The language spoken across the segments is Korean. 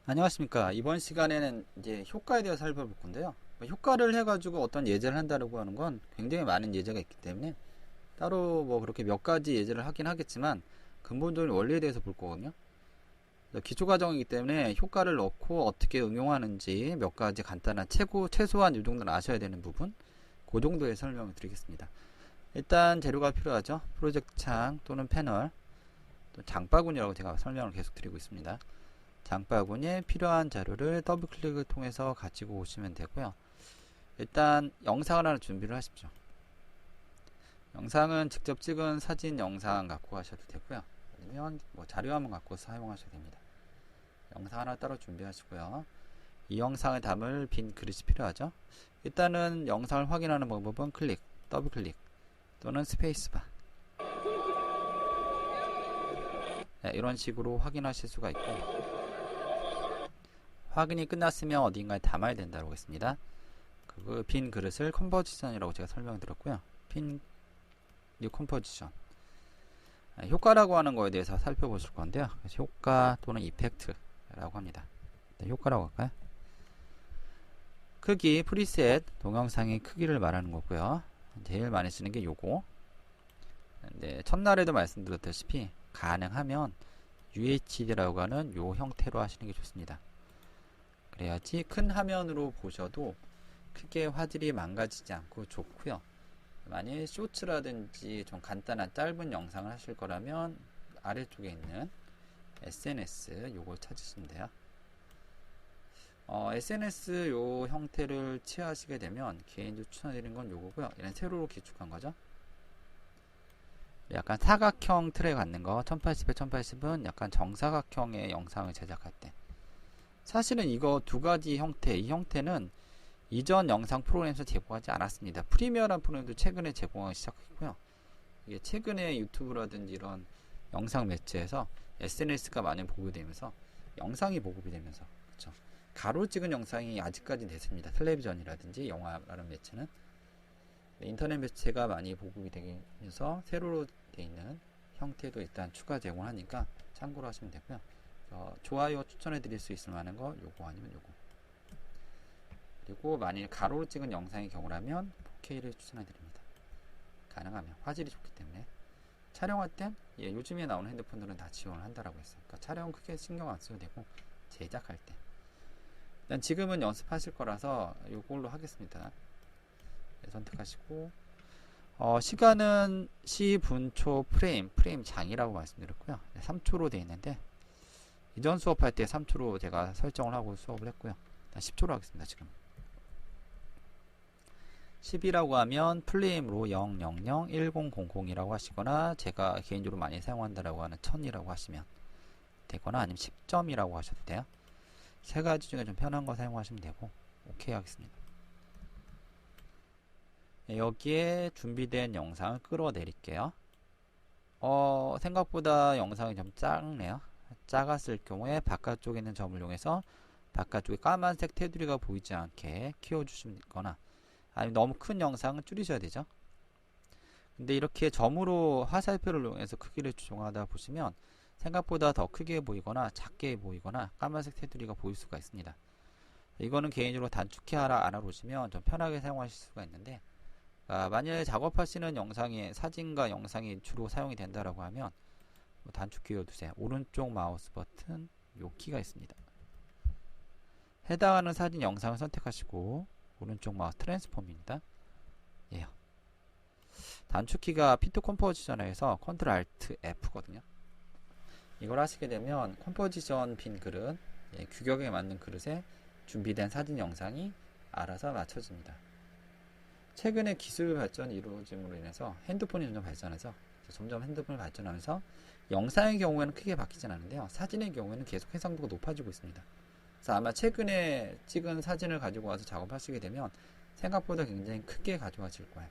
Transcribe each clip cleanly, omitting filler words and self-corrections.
안녕하십니까. 이번 시간에는 이제 효과에 대해서 살펴볼 건데요. 효과를 해가지고 어떤 예제를 한다고 하는 건 굉장히 많은 예제가 있기 때문에 따로 뭐 그렇게 몇 가지 예제를 하긴 하겠지만 근본적인 원리에 대해서 볼 거거든요. 기초 과정이기 때문에 효과를 넣고 어떻게 응용하는지 몇 가지 간단한 최소한 이 정도는 아셔야 되는 부분, 그 정도의 설명을 드리겠습니다. 일단 재료가 필요하죠. 프로젝트 창 또는 패널, 또 장바구니라고 제가 설명을 계속 드리고 있습니다. 장바구니에 필요한 자료를 더블 클릭을 통해서 가지고 오시면 되고요. 일단 영상을 하나 준비를 하십시오. 영상은 직접 찍은 사진 영상 갖고 가셔도 되고요. 아니면 뭐 자료 한번 갖고 사용하셔도 됩니다. 영상 하나 따로 준비하시고요. 이 영상을 담을 빈 그릇이 필요하죠. 일단은 영상을 확인하는 방법은 클릭, 더블 클릭 또는 스페이스바, 네, 이런 식으로 확인하실 수가 있고, 확인이 끝났으면 어딘가에 담아야 된다고 했습니다. 그 빈 그릇을 컴포지션이라고 제가 설명드렸고요. 빈 뉴 컴포지션, 효과라고 하는 거에 대해서 살펴보실 건데요. 그래서 효과 또는 이펙트라고 합니다. 효과라고 할까요? 크기, 프리셋, 동영상의 크기를 말하는 거고요. 제일 많이 쓰는 게 요거. 근데 첫날에도 말씀드렸다시피 가능하면 UHD라고 하는 요 형태로 하시는 게 좋습니다. 그래야지 큰 화면으로 보셔도 크게 화질이 망가지지 않고 좋고요. 만일 쇼츠라든지 좀 간단한 짧은 영상을 하실 거라면 아래쪽에 있는 SNS 요걸 찾으시면 돼요. SNS 요 형태를 취하시게 되면 개인적으로 추천드리는 건 요거고요. 얘는 세로로 기축한 거죠. 약간 사각형 틀에 갖는 거 1080에 1080은 약간 정사각형의 영상을 제작할 때, 사실은 이거 두 가지 형태, 이 형태는 이전 영상 프로그램에서 제공하지 않았습니다. 프리미어라는 프로그램도 최근에 제공하기 시작했고요. 이게 최근에 유튜브라든지 이런 영상 매체에서 SNS가 많이 보급되면서 영상이 보급이 되면서, 그쵸? 가로 찍은 영상이 아직까지 됐습니다. 텔레비전이라든지 영화라는 매체는. 인터넷 매체가 많이 보급이 되면서 세로로 되어 있는 형태도 일단 추가 제공하니까 참고로 하시면 되고요. 좋아요 추천해 드릴 수 있을 만한 거 요거 아니면 요거. 그리고 만일 가로로 찍은 영상의 경우라면 4K를 추천해 드립니다. 가능하면 화질이 좋기 때문에. 촬영할 땐 요즘에 나오는 핸드폰들은 다 지원을 한다라고 했어요. 그러니까 촬영 크게 신경 안 써도 되고, 제작할 때 일단 지금은 연습하실 거라서 요걸로 하겠습니다. 네, 선택하시고, 시간은 시분초 프레임 장이라고 말씀드렸고요. 3초로 되어 있는데 이전 수업할 때 3초로 제가 설정을 하고 수업을 했고요. 일단 10초로 하겠습니다. 지금 10이라고 하면 프레임으로 000, 1000이라고 하시거나, 제가 개인적으로 많이 사용한다라고 하는 1000이라고 하시면 되거나, 아니면 10점이라고 하셔도 돼요. 세 가지 중에 좀 편한 거 사용하시면 되고, 오케이 하겠습니다. 네, 여기에 준비된 영상을 끌어내릴게요. 생각보다 영상이 좀 작네요. 작았을 경우에 바깥쪽에 있는 점을 이용해서 바깥쪽에 까만색 테두리가 보이지 않게 키워주시거나, 아니면 너무 큰 영상은 줄이셔야 되죠. 근데 이렇게 점으로 화살표를 이용해서 크기를 조정하다 보시면 생각보다 더 크게 보이거나 작게 보이거나 까만색 테두리가 보일 수가 있습니다. 이거는 개인적으로 단축키 하나 알아보시면 좀 편하게 사용하실 수가 있는데, 만약에 작업하시는 영상에 사진과 영상이 주로 사용이 된다라고 하면 단축키 넣어두세요. 오른쪽 마우스 버튼 요 키가 있습니다. 해당하는 사진 영상을 선택하시고 오른쪽 마우스 트랜스폼입니다. 예요. 단축키가 피트 컴포지션에서 컨트롤 알트 F거든요. 이걸 하시게 되면 컴포지션 빈 그릇, 규격에 맞는 그릇에 준비된 사진 영상이 알아서 맞춰집니다. 최근에 기술 발전이 이루어짐으로 인해서 핸드폰이 점점 발전해서, 점점 핸드폰이 발전하면서 영상의 경우에는 크게 바뀌진 않는데요, 사진의 경우에는 계속 해상도가 높아지고 있습니다. 그래서 아마 최근에 찍은 사진을 가지고 와서 작업하시게 되면 생각보다 굉장히 크게 가져가실 거예요.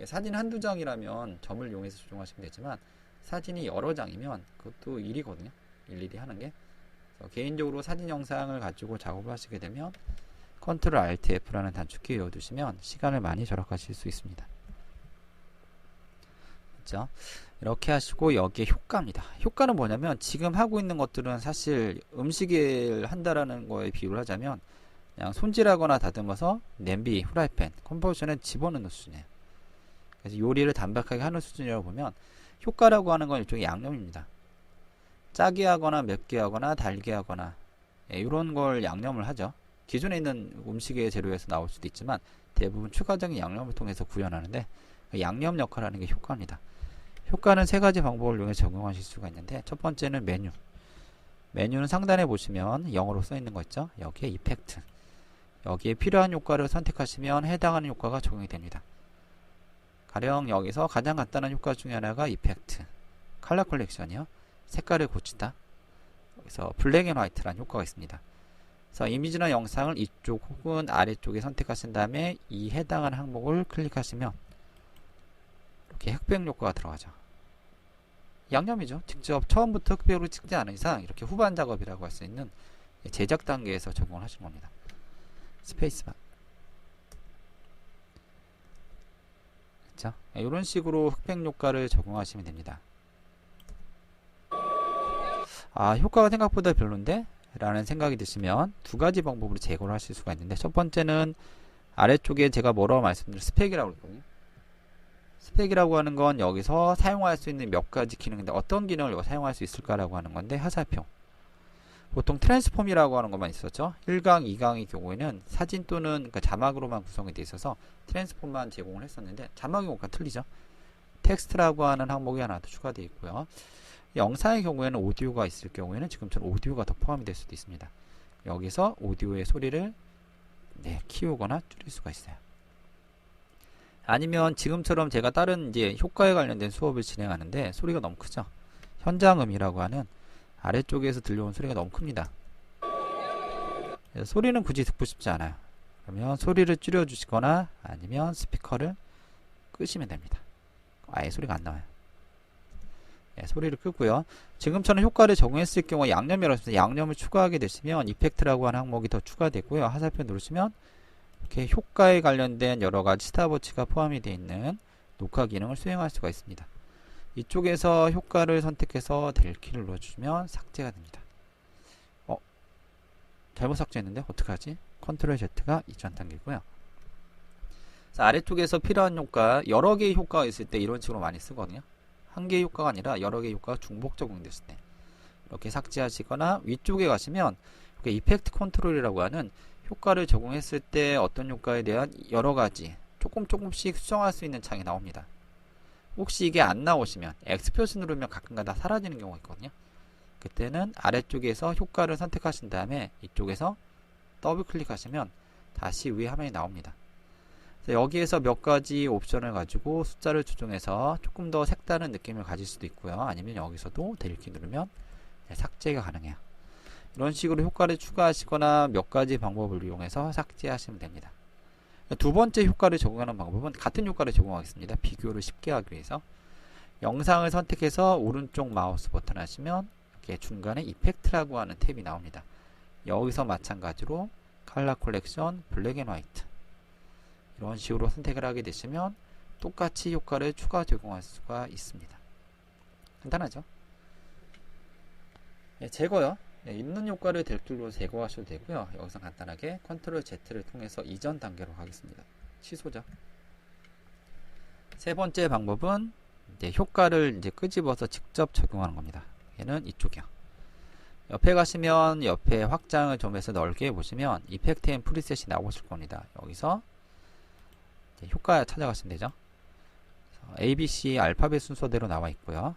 사진 한두 장이라면 점을 이용해서 조정하시면 되지만, 사진이 여러 장이면 그것도 일이거든요. 일일이 하는 게. 그래서 개인적으로 사진 영상을 가지고 작업을 하시게 되면 컨트롤 알트 F라는 단축키 외워두시면 시간을 많이 절약하실 수 있습니다. 됐죠? 이렇게 하시고 여기에 효과입니다. 효과는 뭐냐면 지금 하고 있는 것들은 사실 음식을 한다라는 거에 비유를 하자면 그냥 손질하거나 다듬어서 냄비, 후라이팬, 컨버전에 집어넣는 수준이에요. 그래서 요리를 담백하게 하는 수준이라고 보면 효과라고 하는 건 일종의 양념입니다. 짜게 하거나 맵게 하거나 달게 하거나 이런 걸 양념을 하죠. 기존에 있는 음식의 재료에서 나올 수도 있지만 대부분 추가적인 양념을 통해서 구현하는데 그 양념 역할을 하는 게 효과입니다. 효과는 세 가지 방법을 이용해 적용하실 수가 있는데 첫 번째는 메뉴. 메뉴는 상단에 보시면 영어로 써 있는 거 있죠. 여기에 이펙트. 여기에 필요한 효과를 선택하시면 해당하는 효과가 적용이 됩니다. 가령 여기서 가장 간단한 효과 중에 하나가 이펙트. 컬러 컬렉션이요. 색깔을 고치다. 여기서 블랙 앤 화이트라는 효과가 있습니다. 그래서 이미지나 영상을 이쪽 혹은 아래쪽에 선택하신 다음에 이 해당하는 항목을 클릭하시면 이렇게 흑백 효과가 들어가죠. 양념이죠. 직접 처음부터 흑백으로 찍지 않은 이상 이렇게 후반 작업이라고 할 수 있는 제작 단계에서 적용을 하시는 겁니다. 스페이스바. 그렇죠? 이런 식으로 흑백 효과를 적용하시면 됩니다. 아, 효과가 생각보다 별론데? 라는 생각이 드시면 두 가지 방법으로 제거를 하실 수가 있는데 첫 번째는 아래쪽에 제가 뭐라고 말씀드린 스펙이라고 했거든요. 스펙이라고 하는 건 여기서 사용할 수 있는 몇 가지 기능인데 어떤 기능을 사용할 수 있을까라고 하는 건데 화살표. 보통 트랜스폼이라고 하는 것만 있었죠. 1강, 2강의 경우에는 사진 또는 그러니까 자막으로만 구성이 되어 있어서 트랜스폼만 제공을 했었는데 자막이 뭔가 틀리죠. 텍스트라고 하는 항목이 하나 더 추가되어 있고요. 영상의 경우에는 오디오가 있을 경우에는 지금처럼 오디오가 더 포함이 될 수도 있습니다. 여기서 오디오의 소리를 키우거나 줄일 수가 있어요. 아니면 지금처럼 제가 다른 이제 효과에 관련된 수업을 진행하는데 소리가 너무 크죠. 현장음이라고 하는 아래쪽에서 들려온 소리가 너무 큽니다. 소리는 굳이 듣고 싶지 않아요. 그러면 소리를 줄여주시거나 아니면 스피커를 끄시면 됩니다. 아예 소리가 안 나와요. 소리를 끄고요. 지금처럼 효과를 적용했을 경우 양념이라고 해서 양념을 추가하게 되시면 이펙트라고 하는 항목이 더 추가되고요. 화살표 누르시면 이렇게 효과에 관련된 여러가지 스탑워치가 포함이 되어 있는 녹화 기능을 수행할 수가 있습니다. 이쪽에서 효과를 선택해서 델키를 눌러주시면 삭제가 됩니다. 잘못 삭제했는데 어떡하지? 컨트롤 Z가 이전 단계고요. 아래쪽에서 필요한 효과, 여러 개의 효과가 있을 때 이런 식으로 많이 쓰거든요. 한 개의 효과가 아니라 여러 개의 효과가 중복 적용됐을 때 이렇게 삭제하시거나 위쪽에 가시면 이렇게 이펙트 컨트롤이라고 하는 효과를 적용했을 때 어떤 효과에 대한 여러 가지 조금씩 수정할 수 있는 창이 나옵니다. 혹시 이게 안 나오시면 X표시 누르면 가끔가다 사라지는 경우가 있거든요. 그때는 아래쪽에서 효과를 선택하신 다음에 이쪽에서 더블 클릭하시면 다시 위에 화면이 나옵니다. 여기에서 몇 가지 옵션을 가지고 숫자를 조정해서 조금 더 색다른 느낌을 가질 수도 있고요. 아니면 여기서도 델키 누르면 삭제가 가능해요. 이런 식으로 효과를 추가하시거나 몇 가지 방법을 이용해서 삭제하시면 됩니다. 두 번째 효과를 적용하는 방법은 같은 효과를 적용하겠습니다. 비교를 쉽게 하기 위해서 영상을 선택해서 오른쪽 마우스 버튼 하시면 이렇게 중간에 이펙트라고 하는 탭이 나옵니다. 여기서 마찬가지로 컬러 컬렉션, 블랙 앤 화이트 이런 식으로 선택을 하게 되시면 똑같이 효과를 추가 제공할 수가 있습니다. 간단하죠? 제거요. 있는 효과를 델킬로 제거하셔도 되고요. 여기서 간단하게 컨트롤 Z를 통해서 이전 단계로 가겠습니다. 취소죠. 세 번째 방법은 이제 효과를 이제 끄집어서 직접 적용하는 겁니다. 얘는 이쪽이요. 옆에 가시면 옆에 확장을 좀 해서 넓게 보시면 이펙트 앤 프리셋이 나오실 겁니다. 여기서 효과 찾아가시면 되죠. ABC 알파벳 순서대로 나와 있고요.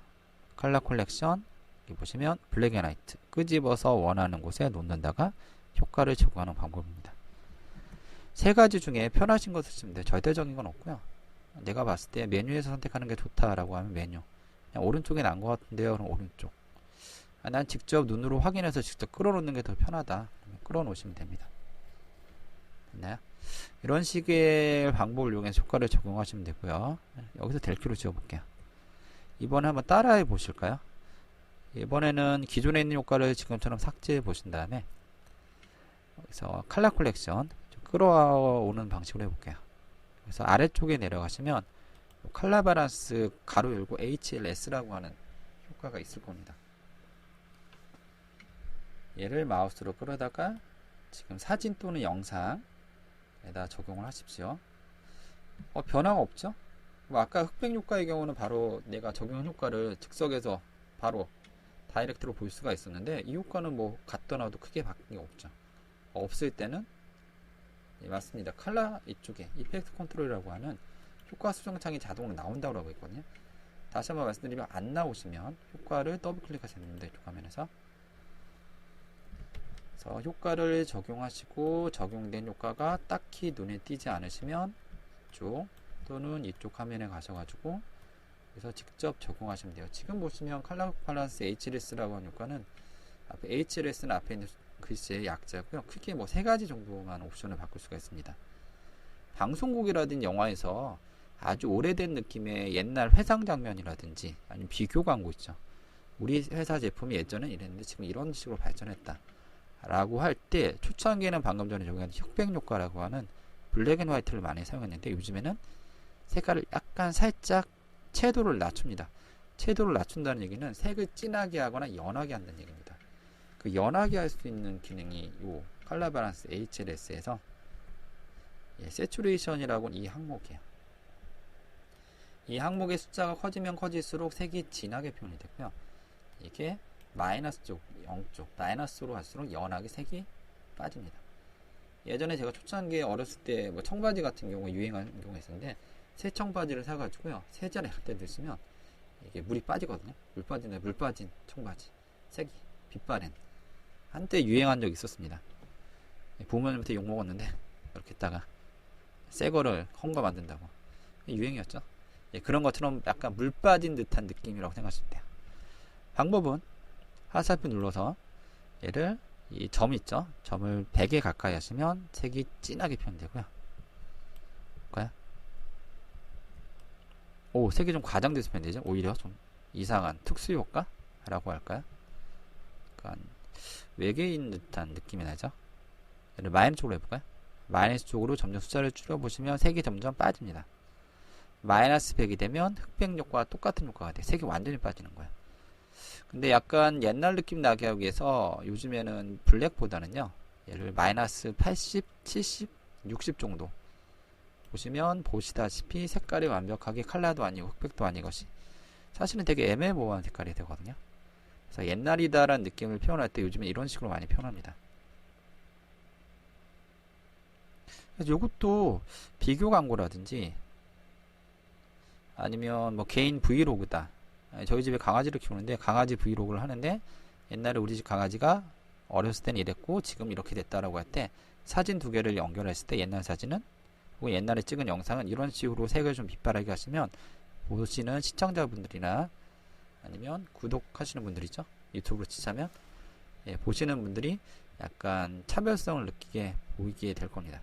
컬러 컬렉션 여기 보시면 블랙 앤 화이트 끄집어서 원하는 곳에 놓는다가 효과를 제공하는 방법입니다. 세 가지 중에 편하신 것을 쓰면 돼요. 절대적인 건 없고요. 내가 봤을 때 메뉴에서 선택하는 게 좋다라고 하면 메뉴. 그냥 오른쪽에 난 것 같은데요. 그럼 오른쪽. 난 직접 눈으로 확인해서 직접 끌어놓는 게 더 편하다. 끌어놓으시면 됩니다. 됐나요? 이런 식의 방법을 이용해서 효과를 적용하시면 되고요. 여기서 델키로 지워볼게요. 이번에 한번 따라해 보실까요? 이번에는 기존에 있는 효과를 지금처럼 삭제해 보신 다음에 여기서 컬러 컬렉션 끌어오는 방식으로 해볼게요. 그래서 아래쪽에 내려가시면 컬러 밸런스 가로 열고 HLS라고 하는 효과가 있을 겁니다. 얘를 마우스로 끌어다가 지금 사진 또는 영상에다 적용을 하십시오. 변화가 없죠? 아까 흑백 효과의 경우는 바로 내가 적용한 효과를 즉석에서 바로 다이렉트로 볼 수가 있었는데, 이 효과는 뭐 갖다 놔도 크게 바뀐 게 없죠. 없을 때는 맞습니다. 컬러 이쪽에 이펙트 컨트롤이라고 하는 효과 수정창이 자동으로 나온다고 하고 있거든요. 다시 한번 말씀드리면, 안 나오시면 효과를 더블 클릭하시면 됩니다. 이쪽 화면에서. 그래서 효과를 적용하시고 적용된 효과가 딱히 눈에 띄지 않으시면 이쪽 또는 이쪽 화면에 가셔가지고 그래서 직접 적용하시면 돼요. 지금 보시면 컬러 밸런스 HLS라고 하는 효과는 HLS는 앞에 있는 글씨의 약자고요. 크게 뭐 3가지 정도만 옵션을 바꿀 수가 있습니다. 방송국이라든지 영화에서 아주 오래된 느낌의 옛날 회상 장면이라든지 아니면 비교 광고 있죠. 우리 회사 제품이 예전엔 이랬는데 지금 이런 식으로 발전했다 라고 할 때, 초창기에는 방금 전에 적용한 흑백 효과라고 하는 블랙 앤 화이트를 많이 사용했는데, 요즘에는 색깔을 약간 살짝 채도를 낮춥니다. 채도를 낮춘다는 얘기는 색을 진하게 하거나 연하게 한다는 얘기입니다. 그 연하게 할 수 있는 기능이 이 컬러 밸런스 HLS에서 세츄레이션이라고는 이 항목이에요. 이 항목의 숫자가 커지면 커질수록 색이 진하게 표현이 되고요. 이게 마이너스 쪽, 0쪽, 마이너스로 갈수록 연하게 색이 빠집니다. 예전에 제가 초창기에 어렸을 때 뭐 청바지 같은 경우 유행한 경우가 있었는데, 새 청바지를 사가지고요, 세제나 이럴 때 넣으시면 이게 물이 빠지거든요. 물 빠진 청바지, 색이 빛바랜, 한때 유행한 적이 있었습니다. 부모님한테 욕 먹었는데, 이렇게 했다가 새 거를 헝가 만든다고 유행이었죠. 그런 것처럼 약간 물 빠진 듯한 느낌이라고 생각하시면 돼요. 방법은 화살표 눌러서 얘를, 이 점 있죠? 점을 100에 가까이 하시면 색이 진하게 표현되고요. 볼까요? 색이 좀 과장돼서 표현되죠? 오히려 좀 이상한 특수 효과라고 할까요? 약간 외계인 듯한 느낌이 나죠? 얘를 마이너스 쪽으로 해볼까요? 마이너스 쪽으로 점점 숫자를 줄여보시면 색이 점점 빠집니다. 마이너스 100이 되면 흑백 효과와 똑같은 효과가 돼요. 색이 완전히 빠지는 거예요. 근데 약간 옛날 느낌 나게 하기 위해서 요즘에는 블랙보다는요, 얘를 마이너스 80, 70, 60 정도 보시면 보시다시피 색깔이 완벽하게 컬러도 아니고 흑백도 아닌 것이 사실은 되게 애매모호한 색깔이 되거든요. 그래서 옛날이다라는 느낌을 표현할 때 요즘에 이런 식으로 많이 표현합니다. 그래서 이것도 비교 광고라든지 아니면 뭐 개인 브이로그다. 저희 집에 강아지를 키우는데 강아지 브이로그를 하는데, 옛날에 우리 집 강아지가 어렸을 땐 이랬고 지금 이렇게 됐다라고 할 때 사진 2개를 연결했을 때 옛날 사진은 혹은 옛날에 찍은 영상은 이런 식으로 색을 좀 빛바라게 하시면 보시는 시청자분들이나 아니면 구독하시는 분들이죠, 유튜브로 치자면 보시는 분들이 약간 차별성을 느끼게 보이게 될 겁니다.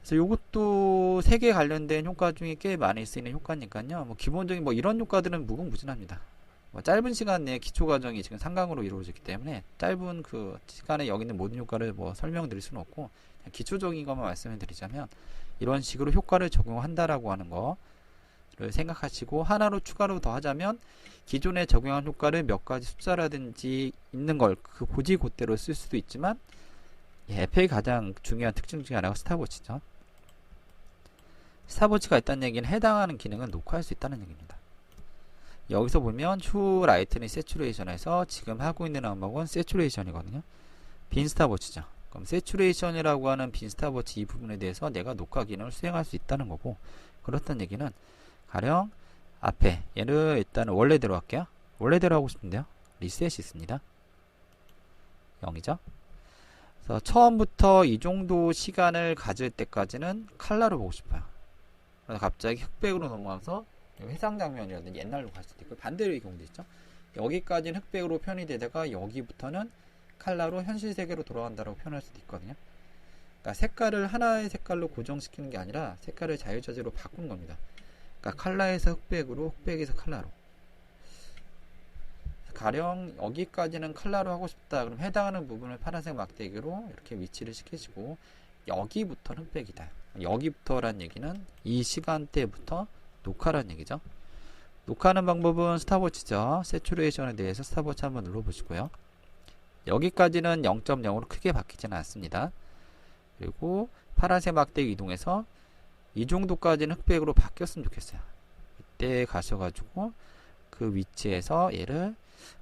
그래서 이것도 색에 관련된 효과 중에 꽤 많이 쓰이는 효과니까요. 뭐 기본적인 뭐 이런 효과들은 무궁무진합니다. 뭐 짧은 시간 내에 기초 과정이 지금 상강으로 이루어지기 때문에 짧은 그 시간에 여기 있는 모든 효과를 뭐 설명드릴 수는 없고, 그냥 기초적인 것만 말씀을 드리자면 이런 식으로 효과를 적용한다라고 하는 거를 생각하시고, 하나로 추가로 더 하자면 기존에 적용한 효과를 몇 가지 숫자라든지 있는 걸 그 고지고대로 쓸 수도 있지만, 에페의 가장 중요한 특징 중에 하나가 스탑워치죠. 스탑워치가 있다는 얘기는 해당하는 기능을 녹화할 수 있다는 얘기입니다. 여기서 보면 휴 라이트닝 세츄레이션에서 지금 하고 있는 항목은 세츄레이션이거든요. 빈 스탑워치죠. 그럼 세츄레이션이라고 하는 빈 스탑워치 이 부분에 대해서 내가 녹화 기능을 수행할 수 있다는 거고, 그렇다는 얘기는 가령 앞에 얘를 일단 원래대로 할게요. 원래대로 하고 싶은데요, 리셋이 있습니다. 0이죠. 그래서 처음부터 이 정도 시간을 가질 때까지는 컬러로 보고 싶어요. 그래서 갑자기 흑백으로 넘어가서 회상 장면이라든지 옛날로 갈 수도 있고, 반대로 이 경우도 있죠. 여기까지는 흑백으로 표현이 되다가 여기부터는 컬러로 현실 세계로 돌아간다고 표현할 수도 있거든요. 그러니까 색깔을 하나의 색깔로 고정시키는 게 아니라 색깔을 자유자재로 바꾸는 겁니다. 그러니까 컬러에서 흑백으로, 흑백에서 컬러로. 가령 여기까지는 컬러로 하고 싶다. 그럼 해당하는 부분을 파란색 막대기로 이렇게 위치를 시키시고, 여기부터는 흑백이다. 여기부터란 얘기는 이 시간대부터 녹화란 얘기죠. 녹화하는 방법은 스탑워치죠. 세츄레이션에 대해서 스탑워치 한번 눌러보시고요. 여기까지는 0.0으로 크게 바뀌지는 않습니다. 그리고 파란색 막대 이동해서 이 정도까지는 흑백으로 바뀌었으면 좋겠어요. 이때 가셔가지고 그 위치에서 얘를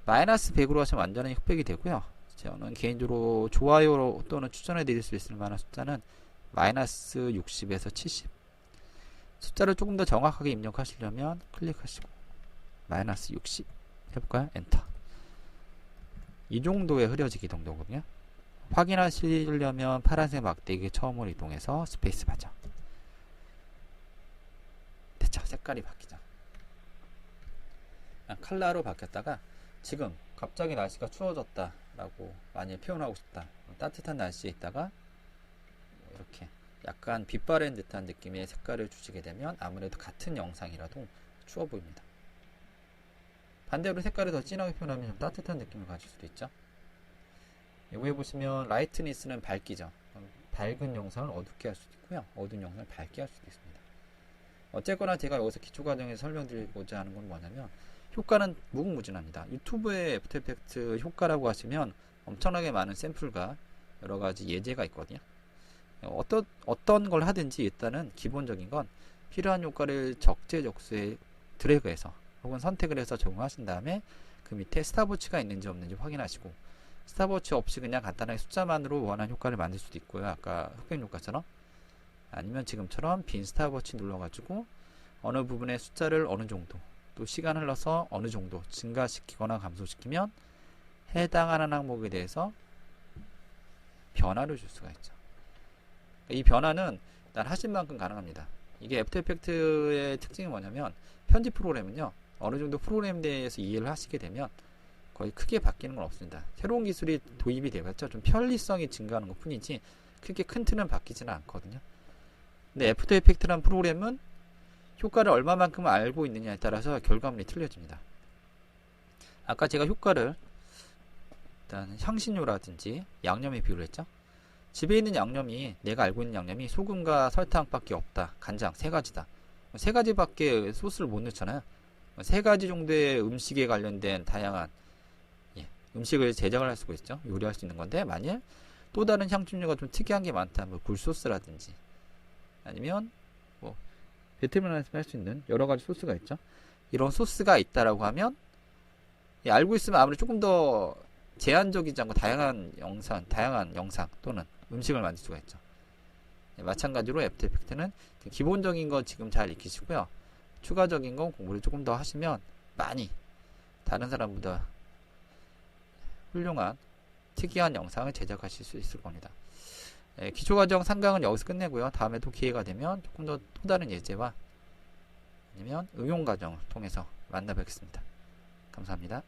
마이너스 100으로 하시면 완전히 흑백이 되고요. 저는 개인적으로 좋아요 또는 추천해 드릴 수 있을 만한 숫자는 마이너스 60에서 70. 숫자를 조금 더 정확하게 입력하시려면 클릭하시고 마이너스 60 해볼까요? 엔터. 이 정도의 흐려지기 정도거든요. 확인하시려면 파란색 막대기 처음으로 이동해서 스페이스 바죠. 됐죠? 색깔이 바뀌죠. 칼라로 바뀌었다가 지금 갑자기 날씨가 추워졌다 라고 만일 표현하고 싶다. 따뜻한 날씨에 있다가 이렇게 약간 빛바랜 듯한 느낌의 색깔을 주시게 되면 아무래도 같은 영상이라도 추워 보입니다. 반대로 색깔을 더 진하게 표현하면 좀 따뜻한 느낌을 가질 수도 있죠. 여기에 보시면 라이트니스는 밝기죠. 밝은 영상을 어둡게 할 수도 있고요. 어두운 영상을 밝게 할 수도 있습니다. 어쨌거나 제가 여기서 기초과정에서 설명드리고자 하는 건 뭐냐면 효과는 무궁무진합니다. 유튜브의 애프터 이펙트 효과라고 하시면 엄청나게 많은 샘플과 여러가지 예제가 있거든요. 어떤 걸 하든지 일단은 기본적인 건 필요한 효과를 적재적소에 드래그해서 혹은 선택을 해서 적용하신 다음에 그 밑에 스탑워치가 있는지 없는지 확인하시고, 스탑워치 없이 그냥 간단하게 숫자만으로 원하는 효과를 만들 수도 있고요. 아까 흑백 효과처럼. 아니면 지금처럼 빈 스탑워치 눌러가지고 어느 부분의 숫자를 어느 정도, 또 시간 흘러서 어느 정도 증가시키거나 감소시키면 해당하는 항목에 대해서 변화를 줄 수가 있죠. 이 변화는 일단 하신 만큼 가능합니다. 이게 애프터 이펙트의 특징이 뭐냐면 편집 프로그램은요, 어느 정도 프로그램에 대해서 이해를 하시게 되면 거의 크게 바뀌는 건 없습니다. 새로운 기술이 도입이 되겠죠. 좀 편리성이 증가하는 것 뿐이지 크게 큰 틀은 바뀌지는 않거든요. 근데 애프터 이펙트라는 프로그램은 효과를 얼마만큼 알고 있느냐에 따라서 결과물이 틀려집니다. 아까 제가 효과를 일단 향신료라든지 양념에 비유를 했죠. 집에 있는 양념이, 내가 알고 있는 양념이 소금과 설탕밖에 없다. 간장 3가지다. 3가지밖에 소스를 못 넣잖아요. 3가지 정도의 음식에 관련된 다양한 음식을 제작을 할 수가 있죠. 요리할 수 있는 건데, 만일 또 다른 향신료가 좀 특이한 게 많다. 뭐 굴소스라든지 아니면 뭐 베트남에서 할 수 있는 여러 가지 소스가 있죠. 이런 소스가 있다라고 하면 알고 있으면 아무래도 조금 더 제한적이지 않고 다양한 영상 또는 음식을 만들 수가 있죠. 마찬가지로 애프터 이펙트는 기본적인 거 지금 잘 익히시고요. 추가적인 건 공부를 조금 더 하시면 많이 다른 사람보다 훌륭한 특이한 영상을 제작하실 수 있을 겁니다. 기초과정 3강은 여기서 끝내고요. 다음에 또 기회가 되면 조금 더 또 다른 예제와 아니면 응용과정을 통해서 만나 뵙겠습니다. 감사합니다.